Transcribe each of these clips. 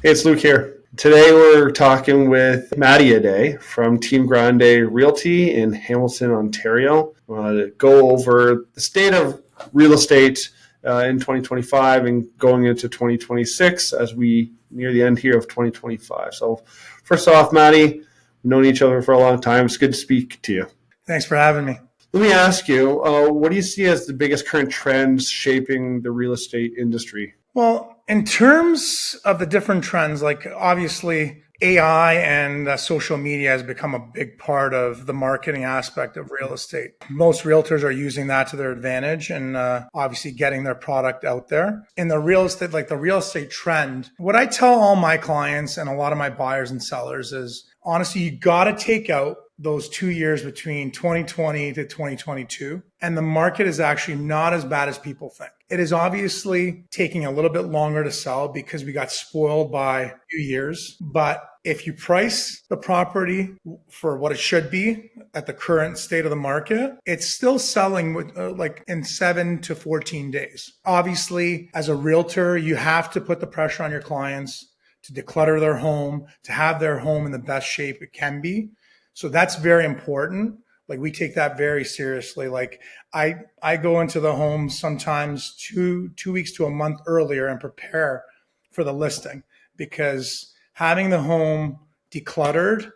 It's Luke here. Today we're talking with Matty Adeh from Team Grande Realty in Hamilton, Ontario. To go over the state of real estate in 2025 and going into 2026 as we near the end here of 2025. So first off, Matty, we've known each other for a long time. It's good to speak to you. Thanks for having me. Let me ask you, what do you see as the biggest current trends shaping the real estate industry? Well, in terms of the different trends, like obviously AI and social media has become a big part of the marketing aspect of real estate. Most realtors are using that to their advantage and obviously getting their product out there. In the real estate, like the real estate trend, what I tell all my clients and a lot of my buyers and sellers is honestly, you got to take out those 2 years between 2020 to 2022. And the market is actually not as bad as people think. It is obviously taking a little bit longer to sell because we got spoiled by a few years. But if you price the property for what it should be at the current state of the market, it's still selling with like in 7 to 14 days. Obviously, as a realtor, you have to put the pressure on your clients to declutter their home, to have their home in the best shape it can be. So that's very important. Like we take that very seriously. Like I go into the home sometimes two weeks to a month earlier and prepare for the listing, because having the home decluttered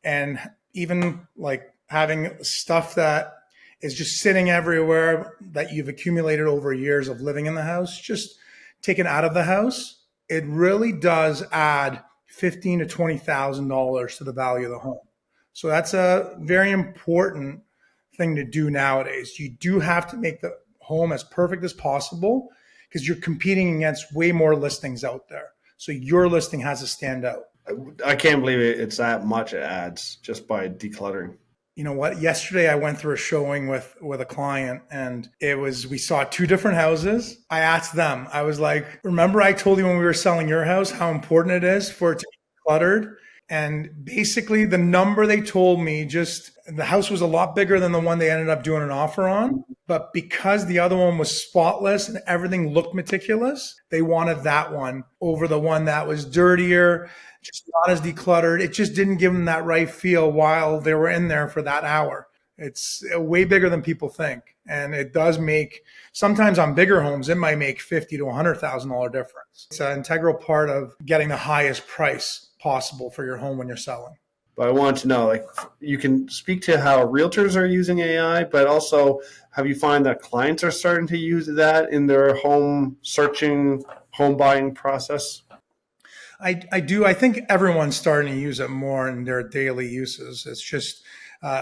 and even like having stuff that is just sitting everywhere that you've accumulated over years of living in the house, just taken out of the house, it really does add $15,000 to $20,000 to the value of the home. So that's a very important thing to do nowadays. You do have to make the home as perfect as possible because you're competing against way more listings out there. So your listing has to stand out. I can't believe it's that much it adds just by decluttering. You know what? Yesterday I went through a showing with a client and we saw two different houses. I asked them, I was like, remember I told you when we were selling your house how important it is for it to be cluttered? And basically the number they told me, just the house was a lot bigger than the one they ended up doing an offer on. But because the other one was spotless and everything looked meticulous, they wanted that one over the one that was dirtier, just not as decluttered. It just didn't give them that right feel while they were in there for that hour. It's way bigger than people think. And it does make, sometimes on bigger homes, it might make $50,000 to $100,000 difference. It's an integral part of getting the highest price possible for your home when you're selling. But I want to know, like, you can speak to how realtors are using AI, but also have you find that clients are starting to use that in their home searching, home buying process? I do. I think everyone's starting to use it more in their daily uses. It's just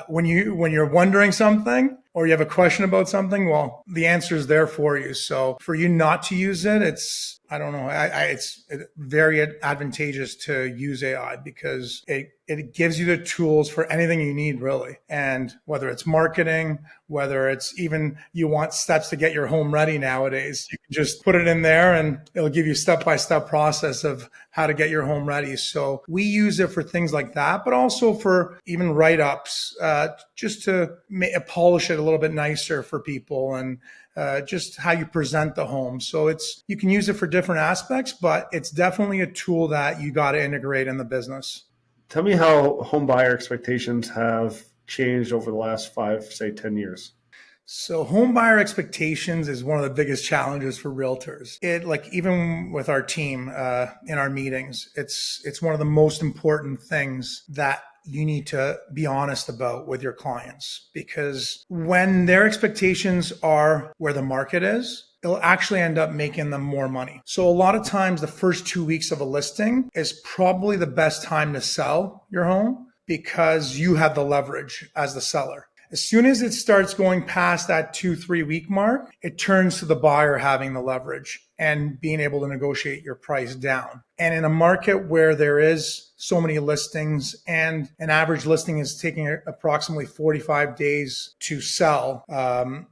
when you're wondering something or you have a question about something, well, the answer is there for you. So for you not to use it, it's, I don't know, it's very advantageous to use AI because it gives you the tools for anything you need, really. And whether it's marketing, whether it's even you want steps to get your home ready nowadays, you can just put it in there and it'll give you step-by-step process of how to get your home ready. So we use it for things like that, but also for even write-ups, just to polish it a little bit nicer for people and just how you present the home. So you can use it for different aspects, but it's definitely a tool that you got to integrate in the business. Tell me how home buyer expectations have changed over the last 5, say 10 years. So home buyer expectations is one of the biggest challenges for realtors. Even with our team in our meetings, it's one of the most important things that you need to be honest about with your clients, because when their expectations are where the market is, it'll actually end up making them more money. So a lot of times the first 2 weeks of a listing is probably the best time to sell your home because you have the leverage as the seller. As soon as it starts going past that 2-3 week mark, it turns to the buyer having the leverage and being able to negotiate your price down. And in a market where there is so many listings and an average listing is taking approximately 45 days to sell,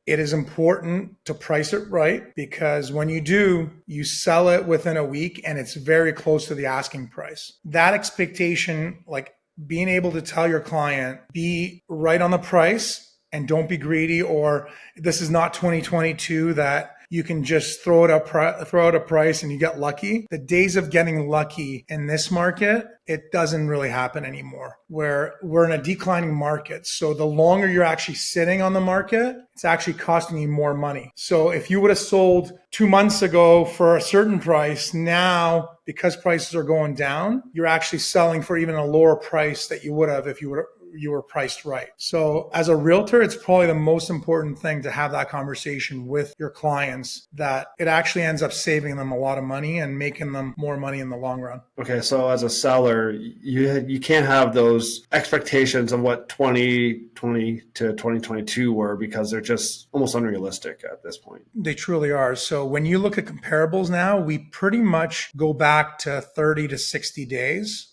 it is important to price it right, because when you do, you sell it within a week and it's very close to the asking price. That expectation, like being able to tell your client, be right on the price and don't be greedy, or this is not 2022 that you can just throw out a price and you get lucky. The days of getting lucky in this market, it doesn't really happen anymore, where we're in a declining market. So the longer you're actually sitting on the market, it's actually costing you more money. So if you would have sold 2 months ago for a certain price, now because prices are going down, you're actually selling for even a lower price that you would have if you were priced right. So as a realtor, it's probably the most important thing to have that conversation with your clients, that it actually ends up saving them a lot of money and making them more money in the long run. Okay, so as a seller, you can't have those expectations of what 2020 to 2022 were, because they're just almost unrealistic at this point. They truly are. So when you look at comparables now, we pretty much go back to 30 to 60 days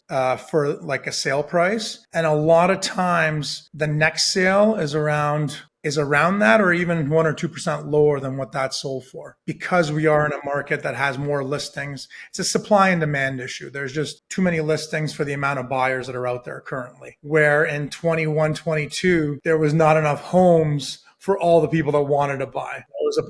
for like a sale price. And a lot of times the next sale is around that, or even 1 or 2% lower than what that sold for, because we are in a market that has more listings. It's a supply and demand issue. There's just too many listings for the amount of buyers that are out there currently, where in 21, 22, there was not enough homes for all the people that wanted to buy.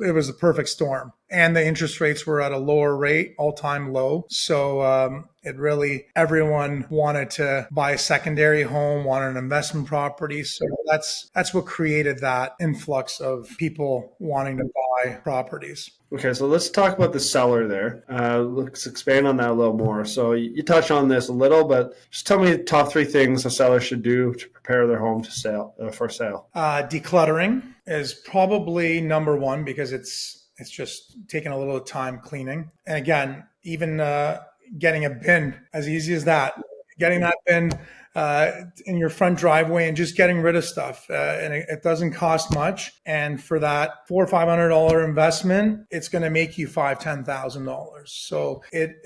It was a perfect storm. And the interest rates were at a lower rate, all-time low. So it really, everyone wanted to buy a secondary home, wanted an investment property. So that's what created that influx of people wanting to buy properties. Okay, so let's talk about the seller there. Let's expand on that a little more. So you touched on this a little, but just tell me the top 3 things a seller should do to prepare their home for sale. Decluttering is probably number 1, because it's just taking a little time cleaning. And again, even getting a bin, as easy as that, getting that bin in your front driveway and just getting rid of stuff. And it doesn't cost much. And for that $400 or $500 investment, it's going to make you $5,000-$10,000. So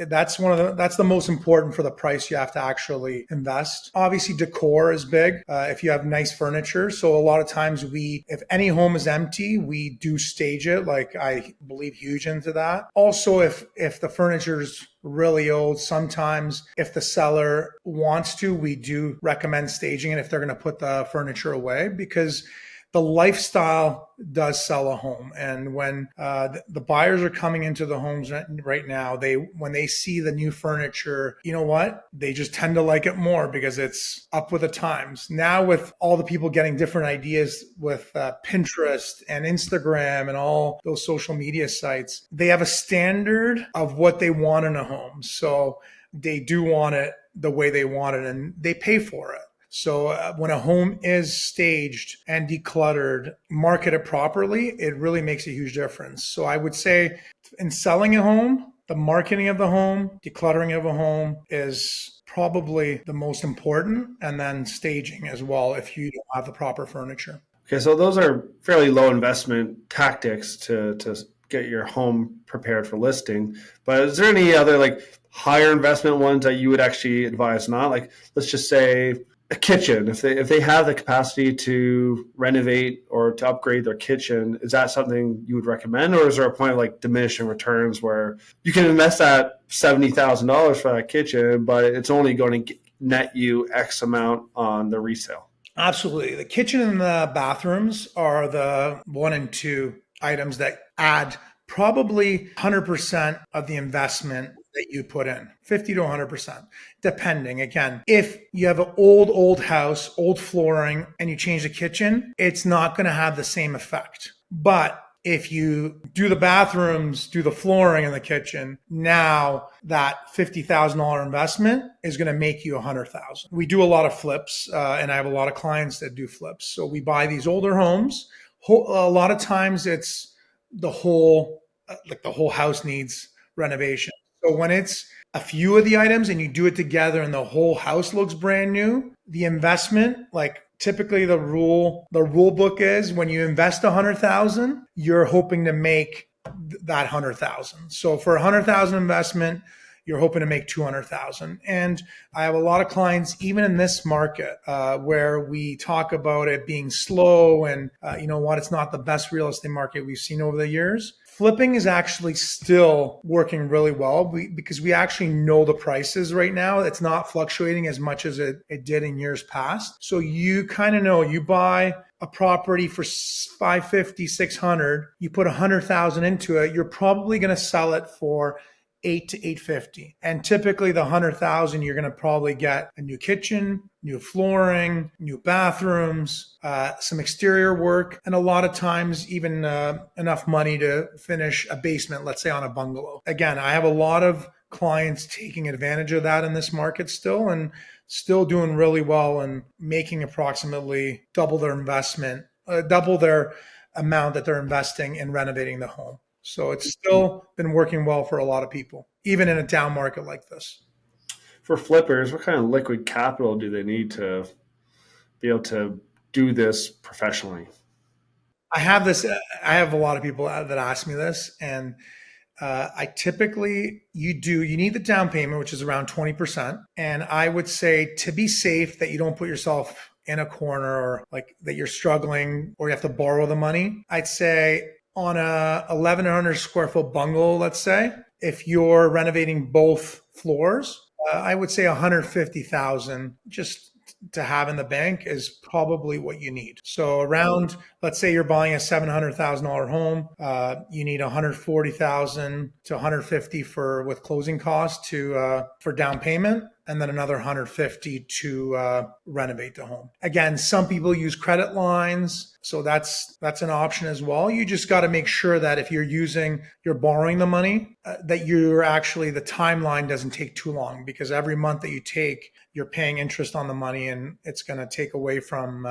that's the most important for the price you have to actually invest. Obviously, decor is big. If you have nice furniture. So a lot of times if any home is empty, we do stage it. Like, I believe huge into that. Also, if the furniture's really old, sometimes if the seller wants to, we do recommend staging it if they're going to put the furniture away, because the lifestyle does sell a home. And when the buyers are coming into the homes right now, when they see the new furniture, you know what? They just tend to like it more because it's up with the times. Now, with all the people getting different ideas with Pinterest and Instagram and all those social media sites, they have a standard of what they want in a home. So they do want it the way they want it, and they pay for it. So when a home is staged and decluttered, marketed properly, it really makes a huge difference. So I would say in selling a home, the marketing of the home, decluttering of a home is probably the most important, and then staging as well if you don't have the proper furniture. Okay, so those are fairly low investment tactics to get your home prepared for listing. But is there any other like higher investment ones that you would actually advise not? Like, let's just say a kitchen, if they have the capacity to renovate or to upgrade their kitchen, is that something you would recommend? Or is there a point of like diminishing returns where you can invest that $70,000 for that kitchen, but it's only going to net you X amount on the resale? Absolutely. The kitchen and the bathrooms are the 1 and 2 items that add probably 100% of the investment that you put in, 50 to 100%, depending. Again, if you have an old house, old flooring, and you change the kitchen, it's not going to have the same effect. But if you do the bathrooms, do the flooring in the kitchen, now that $50,000 investment is going to make you $100,000. We do a lot of flips, and I have a lot of clients that do flips. So we buy these older homes. A lot of times it's the whole house needs renovation. So when it's a few of the items and you do it together and the whole house looks brand new, the investment, like typically the rule book is when you invest $100,000, you're hoping to make that $100,000. So for $100,000 investment, you're hoping to make $200,000. And I have a lot of clients, even in this market, where we talk about it being slow and you know what, it's not the best real estate market we've seen over the years. Flipping is actually still working really well because we actually know the prices right now. It's not fluctuating as much as it did in years past. So you kind of know, you buy a property for 550, 600, you put 100,000 into it, you're probably going to sell it for 8 to 850. And typically the 100,000, you're going to probably get a new kitchen, new flooring, new bathrooms, some exterior work, and a lot of times even enough money to finish a basement, let's say on a bungalow. Again, I have a lot of clients taking advantage of that in this market still, and still doing really well and making approximately double their investment, double their amount that they're investing in renovating the home. So it's still been working well for a lot of people, even in a down market like this. For flippers, what kind of liquid capital do they need to be able to do this professionally? I have this. I have a lot of people that ask me this, and I typically you need the down payment, which is around 20%, and I would say to be safe that you don't put yourself in a corner or like that you're struggling or you have to borrow the money. I'd say on a 1,100 square foot bungalow, let's say, if you're renovating both floors, I would say 150,000 just to have in the bank is probably what you need. So around, let's say you're buying a $700,000 home, you need 140,000 to 150 for with closing costs to for down payment, and then another 150 to renovate the home. Again, some people use credit lines, so that's an option as well. You just got to make sure that if you're borrowing the money, that you're actually the timeline doesn't take too long, because every month that you take, you're paying interest on the money, and it's going to take away from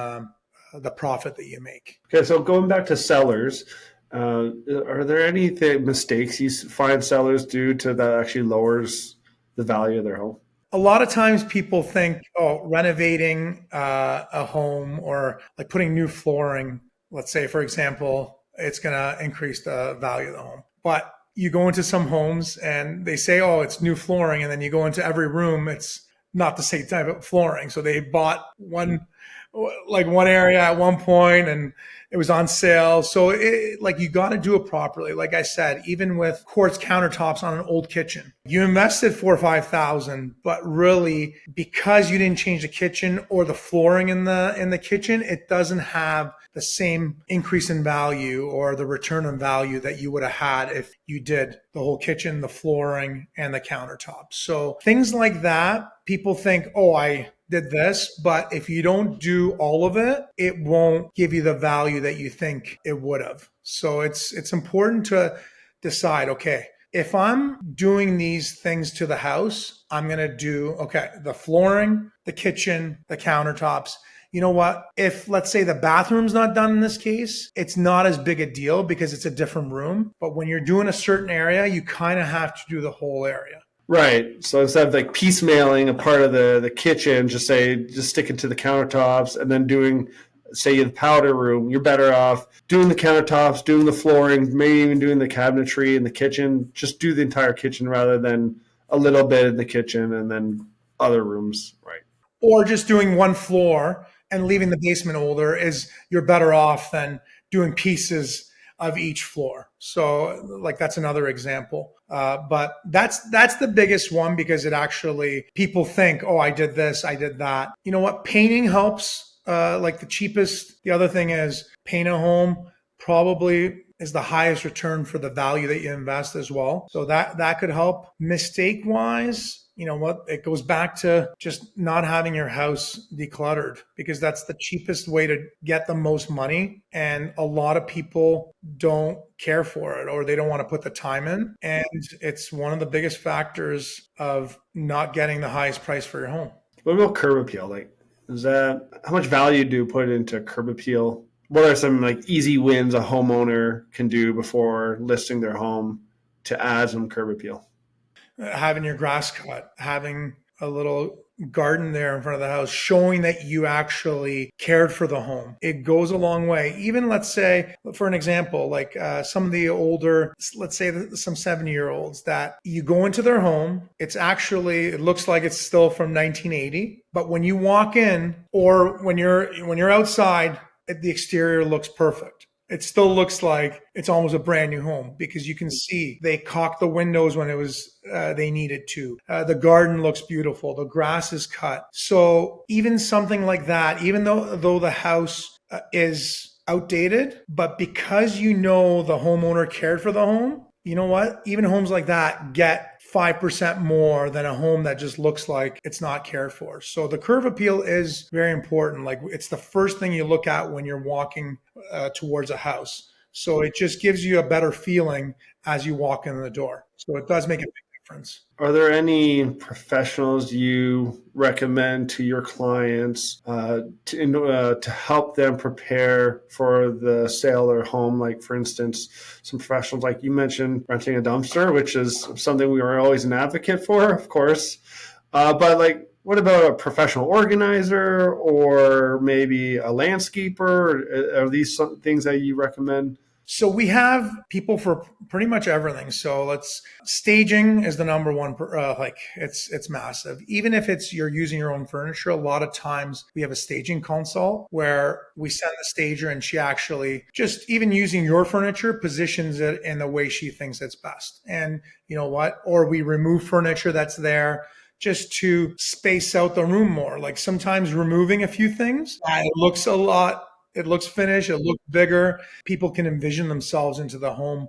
the profit that you make. Okay, so going back to sellers, are there any mistakes you find sellers do to that actually lowers the value of their home? A lot of times people think, oh, renovating a home or like putting new flooring, let's say, for example, it's going to increase the value of the home. But you go into some homes and they say, oh, it's new flooring. And then you go into every room, it's not the same type of flooring. So they bought one area at one point and it was on sale. So you got to do it properly. Like I said, even with quartz countertops on an old kitchen, you invested 4,000 or 5,000, but really because you didn't change the kitchen or the flooring in the kitchen, it doesn't have the same increase in value or the return on value that you would have had if you did the whole kitchen, the flooring, and the countertops. So things like that, people think, oh, I did this, but if you don't do all of it, it won't give you the value that you think it would have. So it's important to decide, okay, if I'm doing these things to the house, I'm going to do, okay, the flooring, the kitchen, the countertops. You know what? If let's say the bathroom's not done in this case, it's not as big a deal because it's a different room. But when you're doing a certain area, you kind of have to do the whole area. Right. So instead of like piecemealing a part of the kitchen, just sticking to the countertops and then doing, say, the powder room, you're better off doing the countertops, doing the flooring, maybe even doing the cabinetry in the kitchen. Just do the entire kitchen rather than a little bit in the kitchen and then other rooms. Right. Or just doing one floor and leaving the basement older is you're better off than doing pieces of each floor. So like that's another example. But that's the biggest one because it actually, people think, oh, I did this, I did that. You know what? Painting helps. Like the cheapest. The other thing is paint a home probably is the highest return for the value that you invest as well. So that could help. Mistake wise, you know what? It goes back to just not having your house decluttered because that's the cheapest way to get the most money. And a lot of people don't care for it or they don't want to put the time in. And it's one of the biggest factors of not getting the highest price for your home. What about curb appeal? Like, how much value do you put into curb appeal? What are some like easy wins a homeowner can do before listing their home to add some curb appeal? Having your grass cut, having a little garden there in front of the house, showing that you actually cared for the home. It goes a long way. Even let's say, for an example, like some of the older, let's say some 70-year-olds that you go into their home, it looks like it's still from 1980, but when you walk in or when you're outside, the exterior looks perfect. it still looks like it's almost a brand new home because you can see they caulked the windows when it was they needed to. The garden looks beautiful. The grass is cut. So even something like that, even though the house is outdated, but because you know the homeowner cared for the home, you know what? Even homes like that get 5% more than a home that just looks like it's not cared for. So the curb appeal is very important. Like it's the first thing you look at when you're walking towards a house. So it just gives you a better feeling as you walk in the door. So it does make a big difference. Are there any professionals you recommend to your clients to help them prepare for the sale of their home? Like, for instance, some professionals, like you mentioned, renting a dumpster, which is something we are always an advocate for, of course. But like, what about a professional organizer or maybe a landscaper? Are these some things that you recommend? So we have people for pretty much everything. So let's staging is the number one. Like it's massive. Even if it's you're using your own furniture, a lot of times we have a staging consult where we send the stager and she actually just even using your furniture positions it in the way she thinks it's best. And you know what? Or we remove furniture that's there just to space out the room more. Like sometimes removing a few things, it looks a lot it looks finished. It looks bigger. People can envision themselves into the home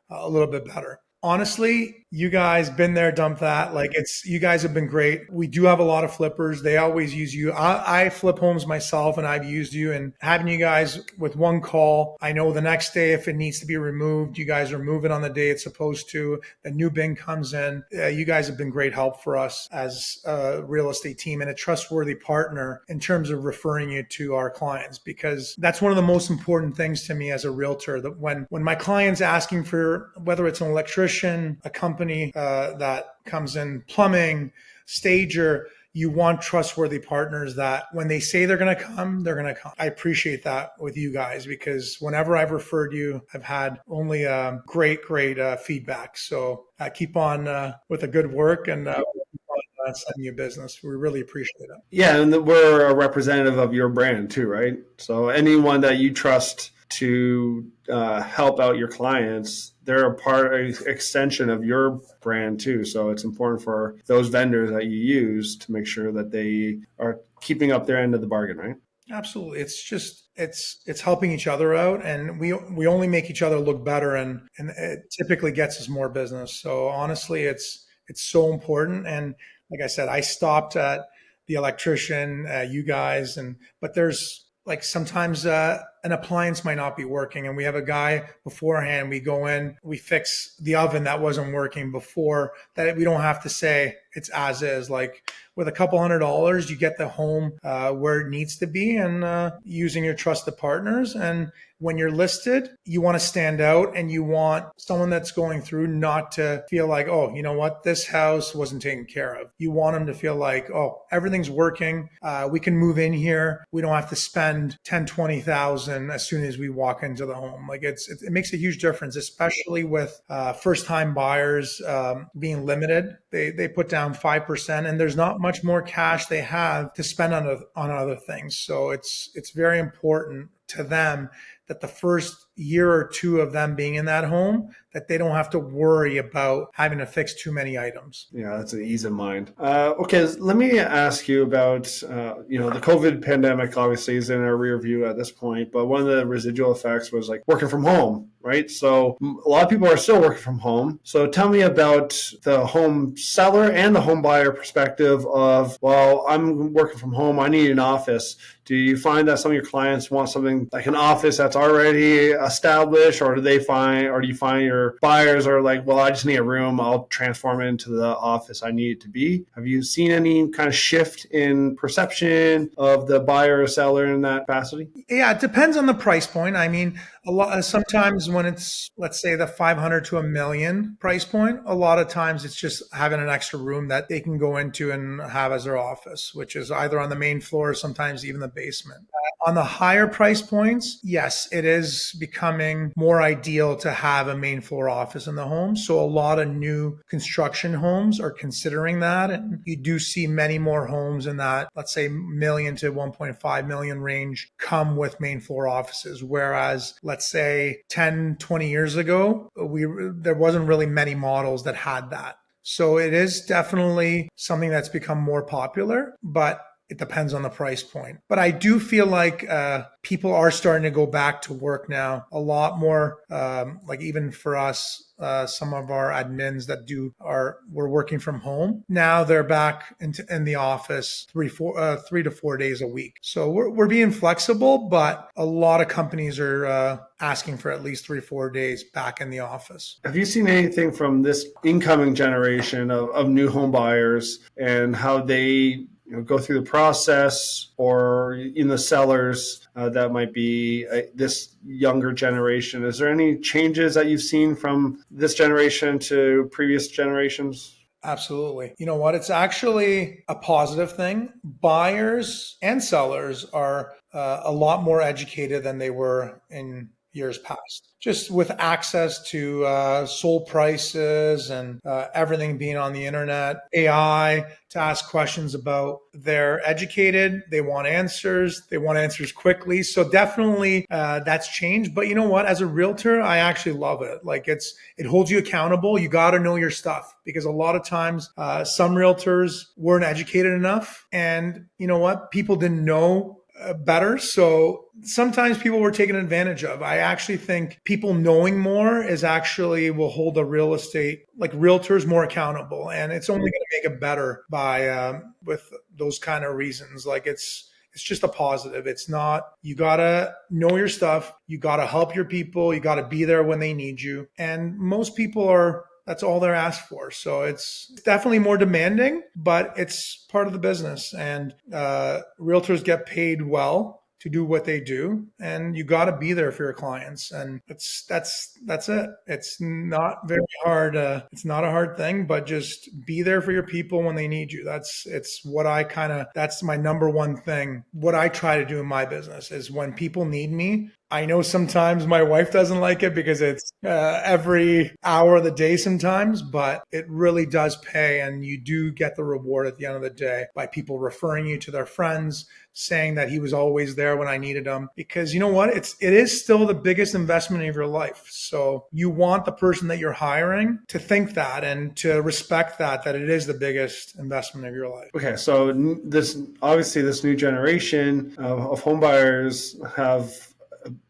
a little bit better. Honestly, you guys been there, dumped that. Like you guys have been great. We do have a lot of flippers. They always use you. I flip homes myself and I've used you, and having you guys with one call. I know the next day if it needs to be removed, you guys remove it on the day it's supposed to. The new bin comes in. You guys have been great help for us as a real estate team and a trustworthy partner in terms of referring you to our clients, because that's one of the most important things to me as a realtor, that when my client's asking for, whether it's an electrician, a company that comes in, plumbing, stager, you want trustworthy partners that when they say they're going to come, they're going to come. I appreciate that with you guys because whenever I've referred you, I've had only great feedback. So keep on with the good work and sending you business. We really appreciate it. Yeah, and we're a representative of your brand too, right? So anyone that you trust to help out your clients, they're an extension of your brand too. So it's important for those vendors that you use to make sure that they are keeping up their end of the bargain, right? Absolutely. It's just it's helping each other out, and we only make each other look better, and it typically gets us more business. So honestly, it's so important. And like I said, I stopped at the electrician, you guys, but there's like sometimes an appliance might not be working, and we have a guy beforehand. We go in, we fix the oven that wasn't working before, that we don't have to say it's as is. Like with a couple $100, you get the home where it needs to be, and using your trusted partners. And when you're listed, you want to stand out, and you want someone that's going through not to feel like, oh, you know what, this house wasn't taken care of. You want them to feel like, oh, everything's working. We can move in here. We don't have to spend 10, 20,000 as soon as we walk into the home. Like it makes a huge difference, especially with first time buyers being limited. They put down 5%, and there's not much more cash they have to spend on other things. So it's very important to them that the first year or two of them being in that home, that they don't have to worry about having to fix too many items. Yeah, that's an ease of mind. Okay, let me ask you about, the COVID pandemic obviously is in our rear view at this point, but one of the residual effects was like working from home, right? So a lot of people are still working from home. So tell me about the home seller and the home buyer perspective of, well, I'm working from home, I need an office. Do you find that some of your clients want something like an office that's already established, or do you find your buyers are like, well, I just need a room, I'll transform it into the office I need it to be? Have you seen any kind of shift in perception of the buyer or seller in that capacity? Yeah, it depends on the price point. I mean, sometimes when it's, let's say, the 500 to a million price point, a lot of times it's just having an extra room that they can go into and have as their office, which is either on the main floor or sometimes even the basement. On the higher price points, yes, it is becoming more ideal to have a main floor office in the home. So a lot of new construction homes are considering that. And you do see many more homes in that, let's say, million to 1.5 million range come with main floor offices. Whereas, let's say 10, 20 years ago, there wasn't really many models that had that. So it is definitely something that's become more popular, but it depends on the price point. But I do feel like people are starting to go back to work now a lot more. Like even for us, some of our admins that we're working from home now, they're back in the office 3 to 4 days a week. So we're being flexible, but a lot of companies are asking for at least 3 or 4 days back in the office. Have you seen anything from this incoming generation of new home buyers and how they go through the process, or in the sellers that might be this younger generation? Is there any changes that you've seen from this generation to previous generations? Absolutely. You know what? It's actually a positive thing. Buyers and sellers are a lot more educated than they were in years past. Just with access to sold prices and everything being on the internet, AI to ask questions about. They're educated. They want answers. They want answers quickly. So definitely that's changed. But you know what? As a realtor, I actually love it. Like it holds you accountable. You got to know your stuff, because a lot of times some realtors weren't educated enough, and you know what? People didn't know better. So sometimes people were taken advantage of. I actually think people knowing more will hold a real estate, like realtors, more accountable, and it's only going to make it better by with those kind of reasons. Like it's just a positive. It's not, you got to know your stuff. You got to help your people. You got to be there when they need you. And most people that's all they're asked for. So it's definitely more demanding, but it's part of the business. And realtors get paid well to do what they do, and you got to be there for your clients. And that's it. It's not very hard. It's not a hard thing, but just be there for your people when they need you. That's my number one thing. What I try to do in my business is when people need me. I know sometimes my wife doesn't like it because it's every hour of the day sometimes, but it really does pay, and you do get the reward at the end of the day by people referring you to their friends, saying that he was always there when I needed him. Because you know what? It is still the biggest investment of your life. So you want the person that you're hiring to think that and to respect that it is the biggest investment of your life. Okay, so this new generation of home buyers have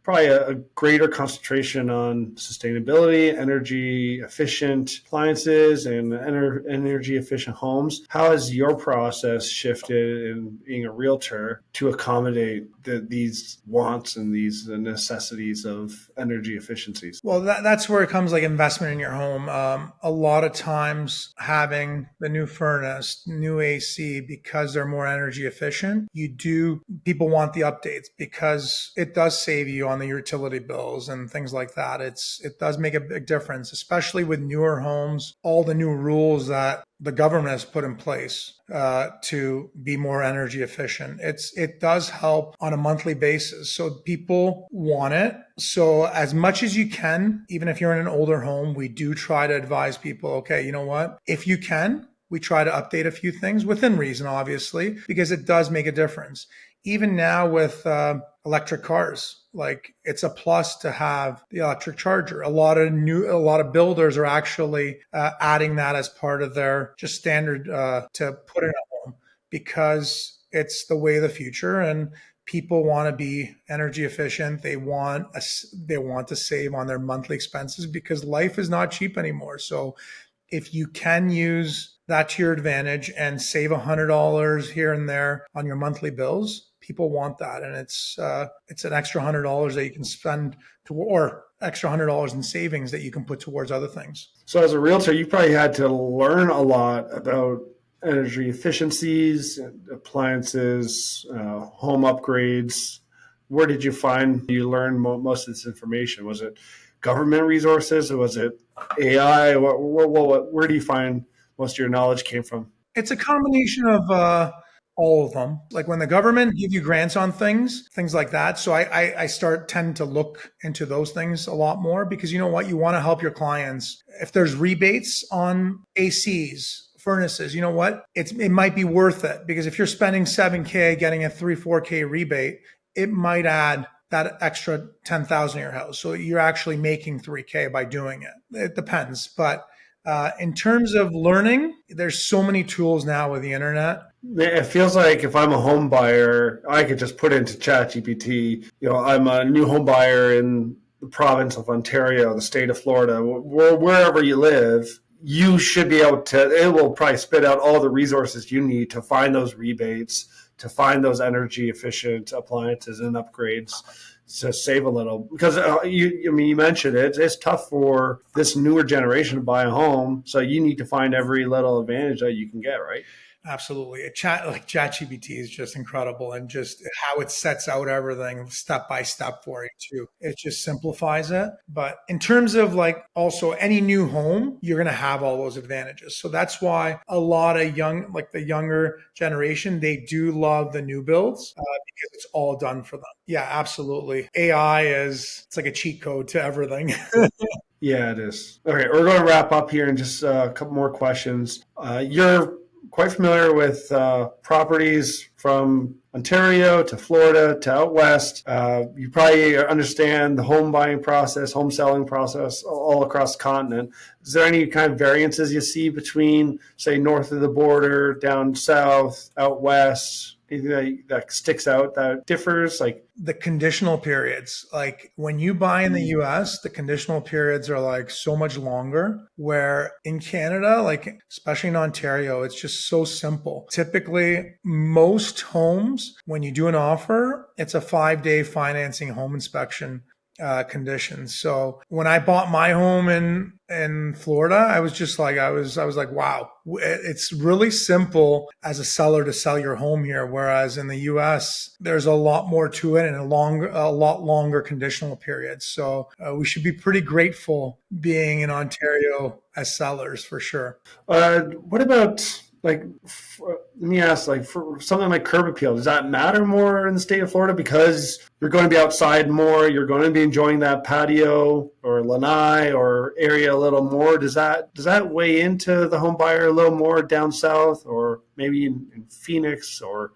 probably a greater concentration on sustainability, energy efficient appliances, and energy efficient homes. How has your process shifted in being a realtor to accommodate these wants and these necessities of energy efficiencies? Well, that's where it comes, like investment in your home. A lot of times having the new furnace, new AC, because they're more energy efficient, people want the updates because it does save you on the utility bills and things like that. It does make a big difference, especially with newer homes, all the new rules that the government has put in place to be more energy efficient. It does help on a monthly basis. So people want it. So as much as you can, even if you're in an older home, we do try to advise people, okay, you know what? If you can, we try to update a few things within reason, obviously, because it does make a difference. Even now with electric cars, like it's a plus to have the electric charger. A lot of builders are actually adding that as part of their just standard to put in a home, because it's the way of the future, and people want to be energy efficient. They want to save on their monthly expenses because life is not cheap anymore. So if you can use that to your advantage and save $100 here and there on your monthly bills, people want that. And it's an extra $100 that you can spend or extra $100 in savings that you can put towards other things. So as a realtor, you probably had to learn a lot about energy efficiencies, appliances, home upgrades. Where did you find you learned most of this information? Was it government resources, or was it AI? Where do you find most of your knowledge came from? It's a combination of all of them. Like when the government give you grants on things like that. So I tend to look into those things a lot more because you know what? You want to help your clients. If there's rebates on ACs, furnaces, you know what? It might be worth it because if you're spending 7K getting a 4K rebate, it might add that extra 10,000 in your house. So you're actually making 3K by doing it. It depends. But in terms of learning, there's so many tools now with the internet. It feels like if I'm a home buyer, I could just put into ChatGPT, I'm a new home buyer in the province of Ontario, the state of Florida, wherever you live, you should be able to, it will probably spit out all the resources you need to find those rebates, to find those energy efficient appliances and upgrades to save a little. Because you mentioned it, it's tough for this newer generation to buy a home. So you need to find every little advantage that you can get, right? Absolutely. Like ChatGPT is just incredible and just how it sets out everything step by step for you too. It just simplifies it. But in terms of like also any new home, you're going to have all those advantages. So that's why a lot of the younger generation, they do love the new builds because it's all done for them. Yeah, absolutely. it's like a cheat code to everything. Yeah, it is. Okay, we're going to wrap up here in just a couple more questions. You're quite familiar with properties from Ontario to Florida to out west. You probably understand the home buying process, home selling process all across the continent. Is there any kind of variances you see between, say, north of the border, down south, out west? Anything that sticks out that differs? Like the conditional periods, like when you buy in the US, the conditional periods are like so much longer, where in Canada, like especially in Ontario, it's just so simple. Typically, most homes, when you do an offer, it's a 5-day financing home inspection conditions. So when I bought my home in Florida, I was just like, I was like, wow, it's really simple as a seller to sell your home here. Whereas in the US, there's a lot more to it and a lot longer conditional periods. So we should be pretty grateful being in Ontario as sellers for sure. what about let me ask, like for something like curb appeal, does that matter more in the state of Florida because you're going to be outside more, you're going to be enjoying that patio or lanai or area a little more? Does that weigh into the home buyer a little more down south or maybe in Phoenix or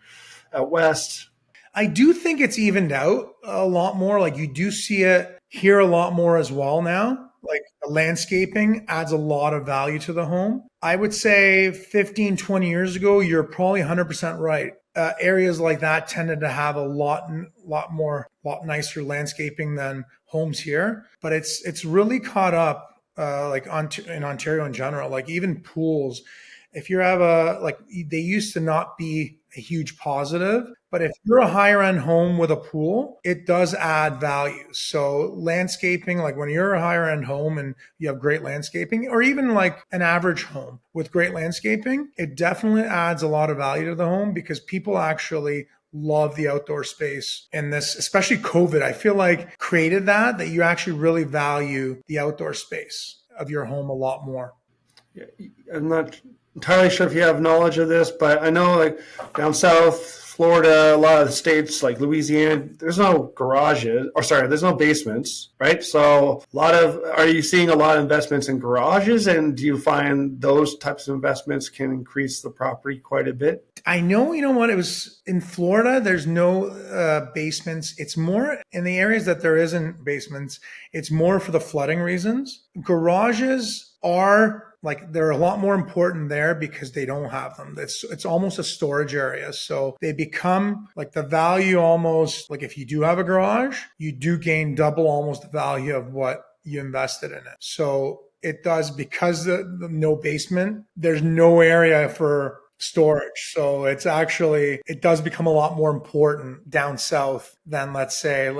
out west? I do think it's evened out a lot more. Like you do see it here a lot more as well now. Like the landscaping adds a lot of value to the home. I would say 15, 20 years ago, you're probably 100% right. Areas like that tended to have a lot nicer landscaping than homes here. But it's really caught up in Ontario in general. Like even pools, if you have they used to not be a huge positive, but if you're a higher end home with a pool, it does add value. So landscaping, like when you're a higher end home and you have great landscaping, or even like an average home with great landscaping, it definitely adds a lot of value to the home because people actually love the outdoor space in this, especially COVID. I feel like created that you actually really value the outdoor space of your home a lot more. Yeah, I'm not entirely sure if you have knowledge of this, but I know like down south, Florida, a lot of the states like Louisiana, there's no there's no basements, right? So are you seeing a lot of investments in garages, and do you find those types of investments can increase the property quite a bit? I know, you know what, it was in Florida, there's no basements. It's more in the areas that there isn't basements, it's more for the flooding reasons. Garages are like they're a lot more important there because they don't have them. It's almost a storage area. So they become like the value almost like if you do have a garage, you do gain double almost the value of what you invested in it. So it does because the no basement, there's no area for storage. So it does become a lot more important down south than let's say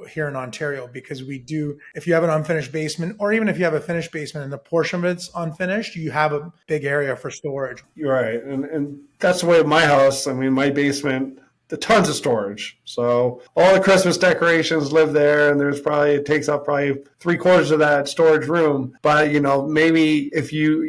here in Ontario, because if you have an unfinished basement, or even if you have a finished basement and the portion of it's unfinished, you have a big area for storage. You're right. And that's the way of my house. I mean, my basement, the tons of storage. So all the Christmas decorations live there, and it takes up probably 3/4 of that storage room. But maybe if you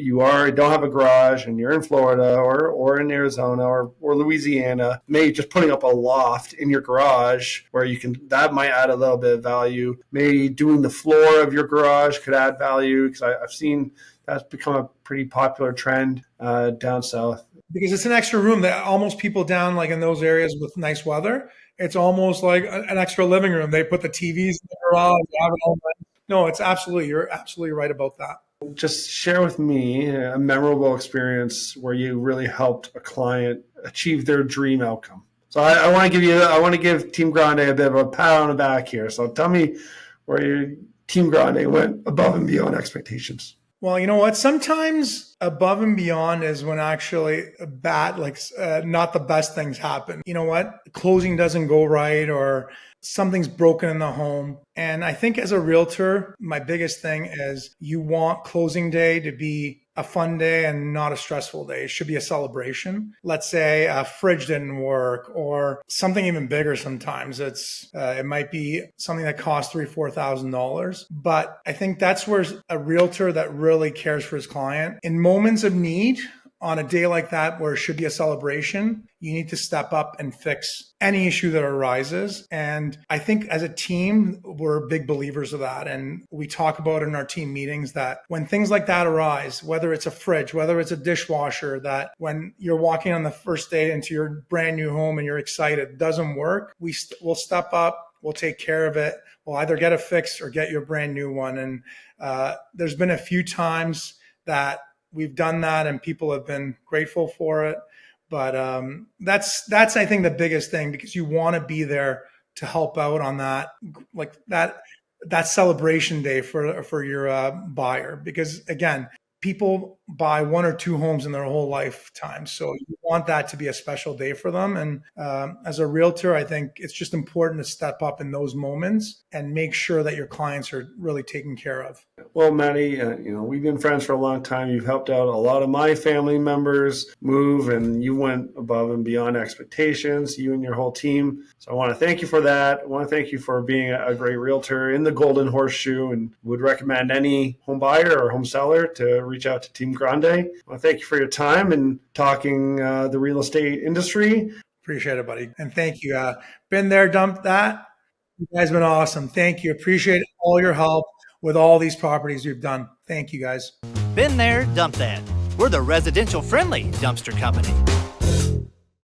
don't have a garage and you're in Florida or in Arizona or Louisiana, maybe just putting up a loft in your garage where that might add a little bit of value. Maybe doing the floor of your garage could add value, because I've seen that's become a pretty popular trend down south. Because it's an extra room that almost people down like in those areas with nice weather, it's almost like an extra living room. They put the TVs in the garage. They have it all nice. No, you're absolutely right about that. Just share with me a memorable experience where you really helped a client achieve their dream outcome. So I want to give Team Grande a bit of a pat on the back here. So tell me where your Team Grande went above and beyond expectations. Well, you know what? Sometimes above and beyond is when actually not the best things happen. You know what? Closing doesn't go right, or something's broken in the home. And I think as a realtor, my biggest thing is you want closing day to be a fun day and not a stressful day. It should be a celebration. Let's say a fridge didn't work, or something even bigger. Sometimes it might be something that costs $3,000-$4,000. But I think that's where a realtor that really cares for his client, in moments of need, on a day like that where it should be a celebration, you need to step up and fix any issue that arises. And I think as a team, we're big believers of that. And we talk about in our team meetings that when things like that arise, whether it's a fridge, whether it's a dishwasher, that when you're walking on the first day into your brand new home and you're excited, doesn't work, we'll step up, we'll take care of it. We'll either get it fixed or get your brand new one. And there's been a few times that we've done that and people have been grateful for it. But that's I think the biggest thing, because you want to be there to help out on that celebration day for your buyer. Because again, people buy 1 or 2 homes in their whole lifetime. So you want that to be a special day for them. And as a realtor, I think it's just important to step up in those moments and make sure that your clients are really taken care of. Well, Matty, we've been friends for a long time. You've helped out a lot of my family members move, and you went above and beyond expectations, you and your whole team. So I want to thank you for that. I want to thank you for being a great realtor in the Golden Horseshoe, and would recommend any home buyer or home seller to reach out to Team Grande. I want to thank you for your time and talking the real estate industry. Appreciate it, buddy. And thank you. Been there, dumped that. You guys have been awesome. Thank you. Appreciate all your help with all these properties you've done. Thank you, guys. Been there, dumped that. We're the residential friendly dumpster company.